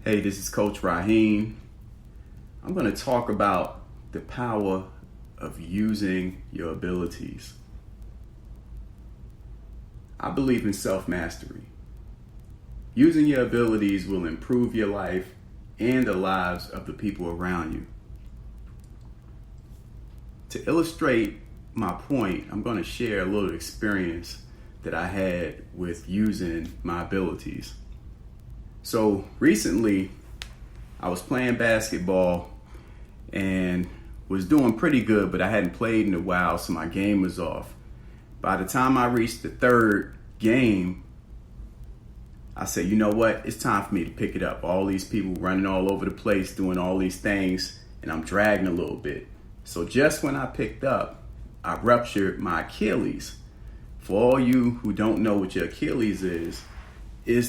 Hey, this is Coach Raheem. I'm going to talk about the power of using your abilities. I believe in self-mastery. Using your abilities will improve your life and the lives of the people around you. To illustrate my point, I'm going to share a little experience that I had with using my abilities. So recently, I was playing basketball and was doing pretty good, but I hadn't played in a while, so my game was off. By the time I reached the third game, I said, you know what? It's time for me to pick it up. All these people running all over the place, doing all these things, and I'm dragging a little bit. So just when I picked up, I ruptured my Achilles. For all you who don't know what your Achilles is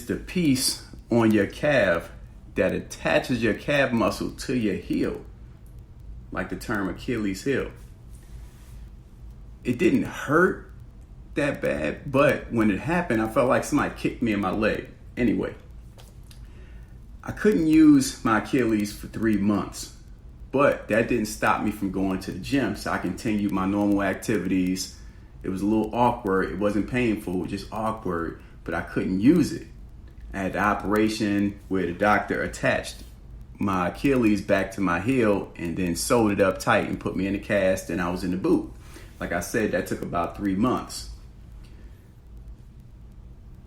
the piece on your calf that attaches your calf muscle to your heel, like the term Achilles heel. It didn't hurt that bad, but when it happened, I felt like somebody kicked me in my leg. Anyway, I couldn't use my Achilles for 3 months, but that didn't stop me from going to the gym, so I continued my normal activities. It was a little awkward. It wasn't painful, it was just awkward, but I couldn't use it. I had the operation where the doctor attached my Achilles back to my heel and then sewed it up tight and put me in a cast, and I was in the boot. Like I said, that took about 3 months.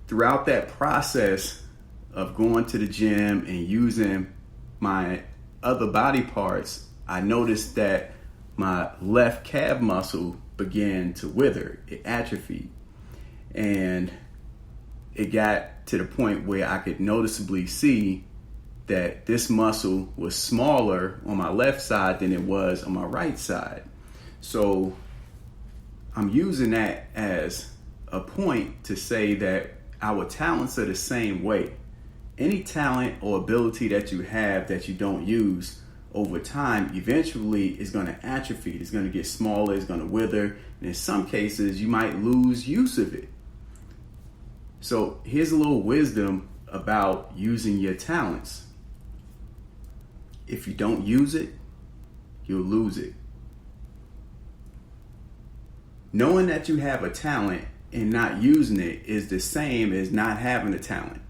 Throughout that process of going to the gym and using my other body parts, I noticed that my left calf muscle began to wither. It atrophied. And it got to the point where I could noticeably see that this muscle was smaller on my left side than it was on my right side. So I'm using that as a point to say that our talents are the same way. Any talent or ability that you have that you don't use over time eventually is going to atrophy. It's going to get smaller, it's going to wither, and in some cases you might lose use of it. So here's a little wisdom about using your talents. If you don't use it, you'll lose it. Knowing that you have a talent and not using it is the same as not having a talent.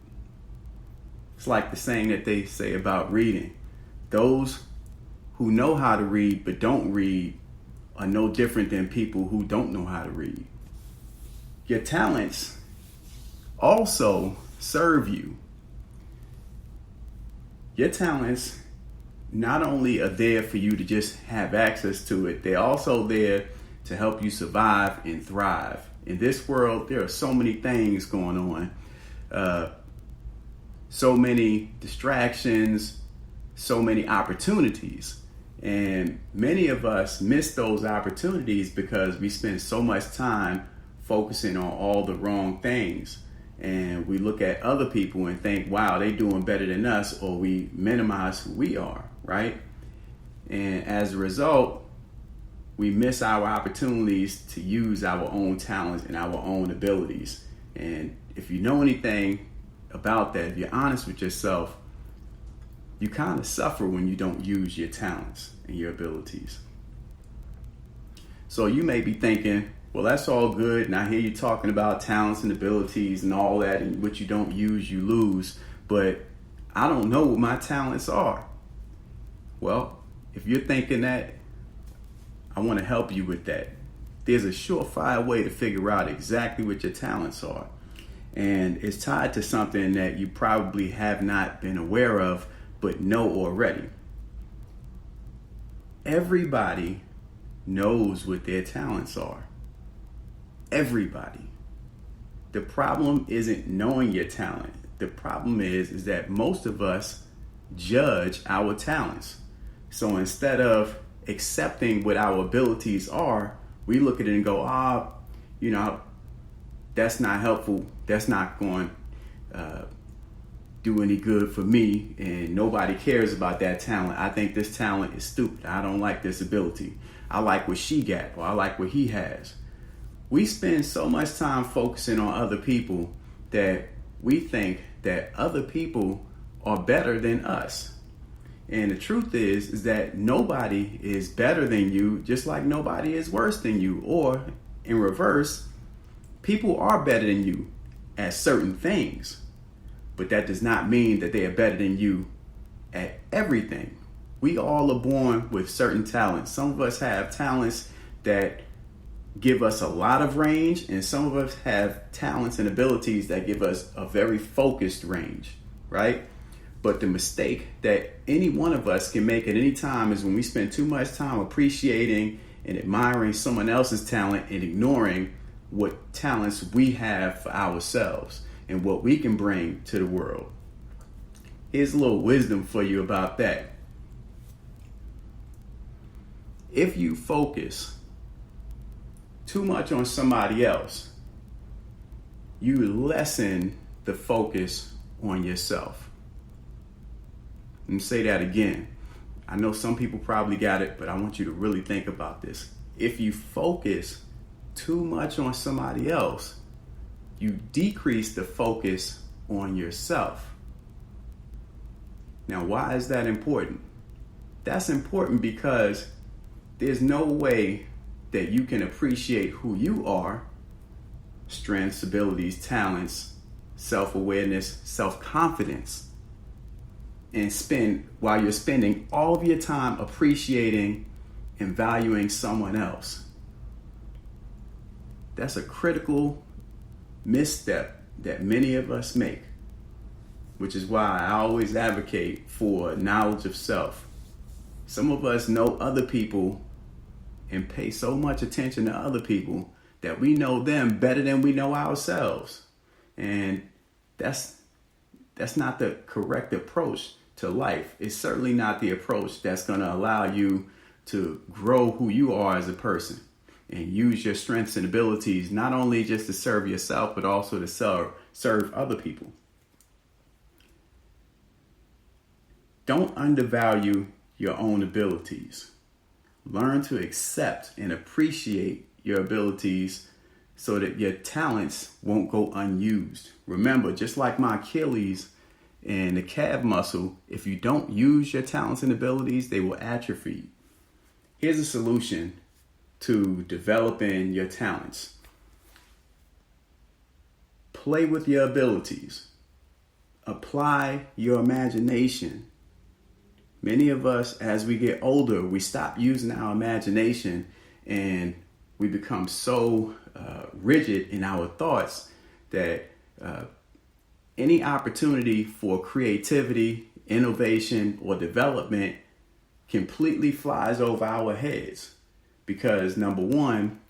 It's like the saying that they say about reading. Those who know how to read but don't read are no different than people who don't know how to read. Your talents also serve you. Your talents not only are there for you to just have access to it, they're also there to help you survive and thrive. In this world, there are so many things going on, so many distractions, so many opportunities. And many of us miss those opportunities because we spend so much time focusing on all the wrong things. And we look at other people and think, wow, they're doing better than us, or we minimize who we are, right? And as a result, we miss our opportunities to use our own talents and our own abilities. And if you know anything about that, if you're honest with yourself, you kind of suffer when you don't use your talents and your abilities. So you may be thinking, well, that's all good, and I hear you talking about talents and abilities and all that, and what you don't use, you lose, but I don't know what my talents are. Well, if you're thinking that, I want to help you with that. There's a surefire way to figure out exactly what your talents are, and it's tied to something that you probably have not been aware of, but know already. Everybody knows what their talents are. Everybody. The problem isn't knowing your talent. The problem is that most of us judge our talents. So instead of accepting what our abilities are, we look at it and go, that's not helpful. That's not going to do any good for me, and nobody cares about that talent. I think this talent is stupid. I don't like this ability. I like what she got, or I like what he has. We spend so much time focusing on other people that we think that other people are better than us. And the truth is that nobody is better than you, just like nobody is worse than you. Or in reverse, people are better than you at certain things, but that does not mean that they are better than you at everything. We all are born with certain talents. Some of us have talents that give us a lot of range, and some of us have talents and abilities that give us a very focused range, right? But the mistake that any one of us can make at any time is when we spend too much time appreciating and admiring someone else's talent and ignoring what talents we have for ourselves and what we can bring to the world. Here's a little wisdom for you about that. If you focus too much on somebody else, you lessen the focus on yourself. Let me say that again. I know some people probably got it, but I want you to really think about this. If you focus too much on somebody else, you decrease the focus on yourself. Now, why is that important? That's important because there's no way that you can appreciate who you are, strengths, abilities, talents, self-awareness, self-confidence, and while you're spending all of your time appreciating and valuing someone else. That's a critical misstep that many of us make, which is why I always advocate for knowledge of self. Some of us know other people and pay so much attention to other people that we know them better than we know ourselves. And that's not the correct approach to life. It's certainly not the approach that's going to allow you to grow who you are as a person and use your strengths and abilities not only just to serve yourself, but also to serve other people. Don't undervalue your own abilities. Learn to accept and appreciate your abilities so that your talents won't go unused. Remember, just like my Achilles and the calf muscle, if you don't use your talents and abilities, they will atrophy. Here's a solution to developing your talents. Play with your abilities. Apply your imagination. Many of us, as we get older, we stop using our imagination and we become so rigid in our thoughts that any opportunity for creativity, innovation, or development completely flies over our heads. Because number one,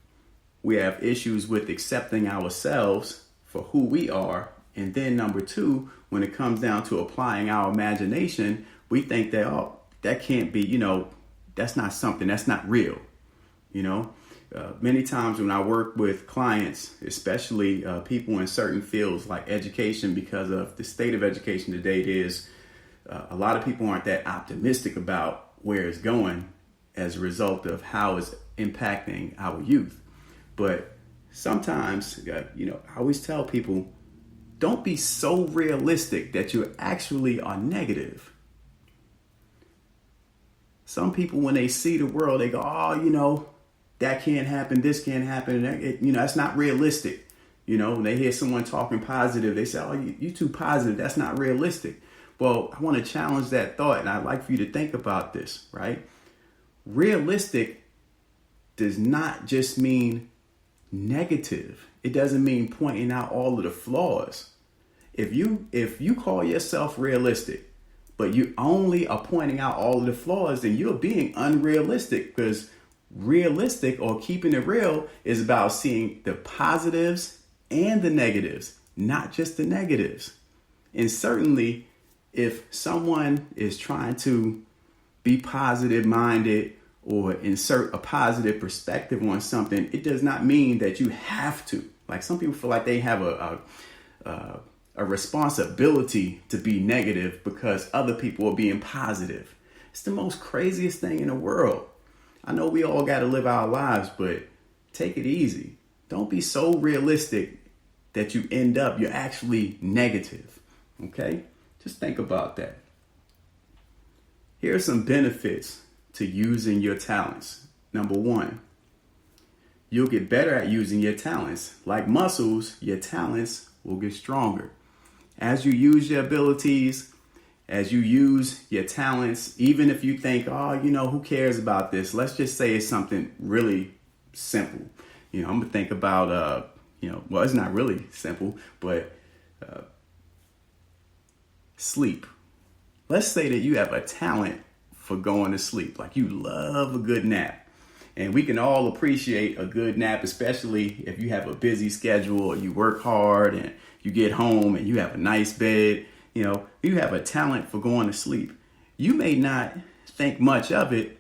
we have issues with accepting ourselves for who we are. And then number two, when it comes down to applying our imagination, we think that, oh, that can't be, that's not something, that's not real. Many times when I work with clients, especially people in certain fields like education, because of the state of education today, a lot of people aren't that optimistic about where it's going as a result of how it's impacting our youth. But sometimes, I always tell people, don't be so realistic that you actually are negative. Some people, when they see the world, they go, oh, that can't happen, this can't happen. That's not realistic. When they hear someone talking positive, they say, oh, you too positive. That's not realistic. Well, I want to challenge that thought, and I'd like for you to think about this, right? Realistic does not just mean negative. It doesn't mean pointing out all of the flaws. If you call yourself realistic, but you only are pointing out all of the flaws, then you're being unrealistic, because realistic, or keeping it real, is about seeing the positives and the negatives, not just the negatives. And certainly, if someone is trying to be positive minded or insert a positive perspective on something, it does not mean that you have to. Like, some people feel like they have a responsibility to be negative because other people are being positive. It's the most craziest thing in the world. I know we all got to live our lives, but take it easy. Don't be so realistic that you're actually negative. Okay? Just think about that. Here are some benefits to using your talents. Number one, you'll get better at using your talents. Like muscles, your talents will get stronger. As you use your abilities, as you use your talents, even if you think, oh, who cares about this? Let's just say it's something really simple. I'm going to think about, well, it's not really simple, but sleep. Let's say that you have a talent for going to sleep, like you love a good nap. And we can all appreciate a good nap, especially if you have a busy schedule or you work hard and you get home and you have a nice bed. You have a talent for going to sleep. You may not think much of it,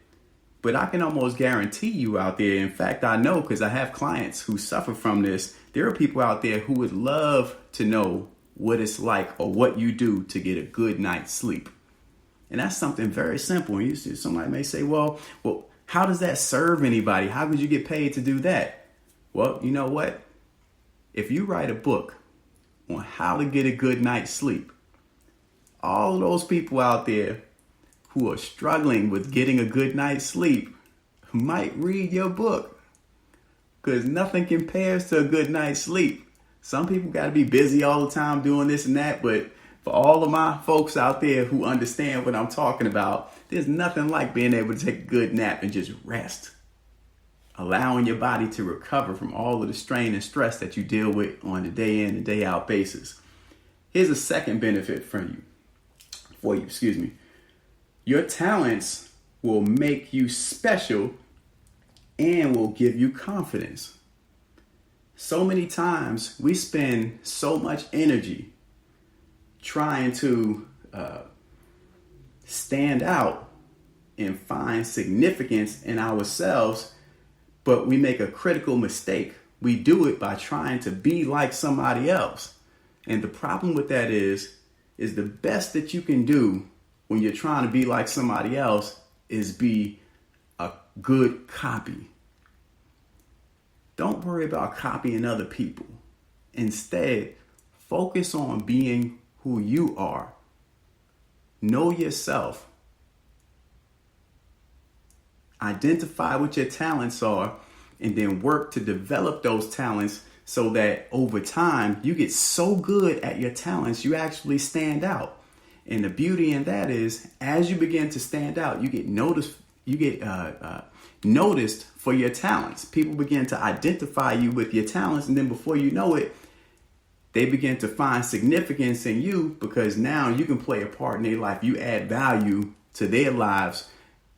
but I can almost guarantee you out there. In fact, I know because I have clients who suffer from this. There are people out there who would love to know what it's like or what you do to get a good night's sleep. And that's something very simple. And somebody may say, well, how does that serve anybody? How could you get paid to do that? Well, you know what? If you write a book on how to get a good night's sleep, all of those people out there who are struggling with getting a good night's sleep might read your book, because nothing compares to a good night's sleep. Some people got to be busy all the time doing this and that, but for all of my folks out there who understand what I'm talking about, there's nothing like being able to take a good nap and just rest, allowing your body to recover from all of the strain and stress that you deal with on a day in and day out basis. Here's a second benefit for you. Your talents will make you special and will give you confidence. So many times we spend so much energy trying to stand out and find significance in ourselves, but we make a critical mistake. We do it by trying to be like somebody else. And the problem with that is the best that you can do when you're trying to be like somebody else is be a good copy. Don't worry about copying other people. Instead, focus on being who you are. Know yourself. Identify what your talents are and then work to develop those talents so that over time you get so good at your talents you actually stand out. And the beauty in that is, as you begin to stand out, you get noticed. You get noticed for your talents. People begin to identify you with your talents, and then before you know it, they begin to find significance in you because now you can play a part in their life. You add value to their lives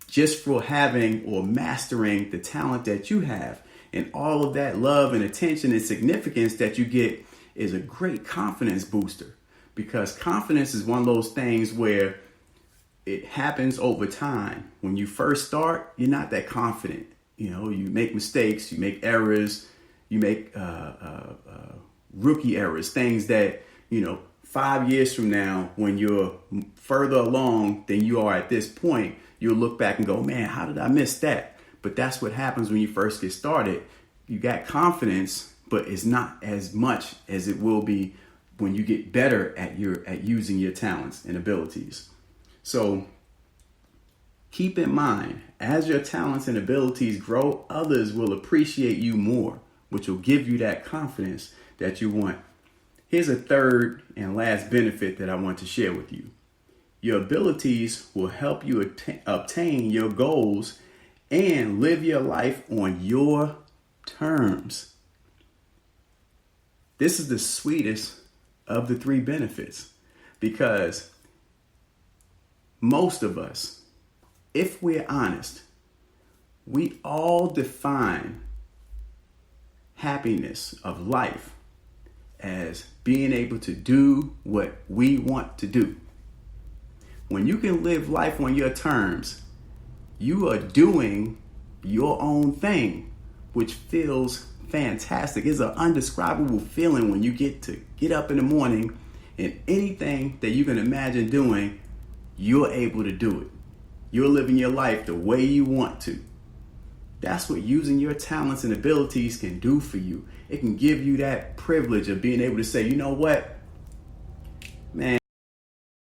just for having or mastering the talent that you have. And all of that love and attention and significance that you get is a great confidence booster, because confidence is one of those things where it happens over time. When you first start, you're not that confident. You make mistakes, you make errors, you make rookie errors, things that, 5 years from now, when you're further along than you are at this point, you'll look back and go, man, how did I miss that? But that's what happens when you first get started. You got confidence, but it's not as much as it will be when you get better at using your talents and abilities. So keep in mind, as your talents and abilities grow, others will appreciate you more, which will give you that confidence that you want. Here's a third and last benefit that I want to share with you. Your abilities will help you obtain your goals and live your life on your terms. This is the sweetest of the three benefits, because most of us, if we're honest, we all define happiness of life as being able to do what we want to do. When you can live life on your terms, you are doing your own thing, which feels fantastic. It's an undescribable feeling when you get to get up in the morning and anything that you can imagine doing, you're able to do it. You're living your life the way you want to. That's what using your talents and abilities can do for you. It can give you that privilege of being able to say, you know what, man,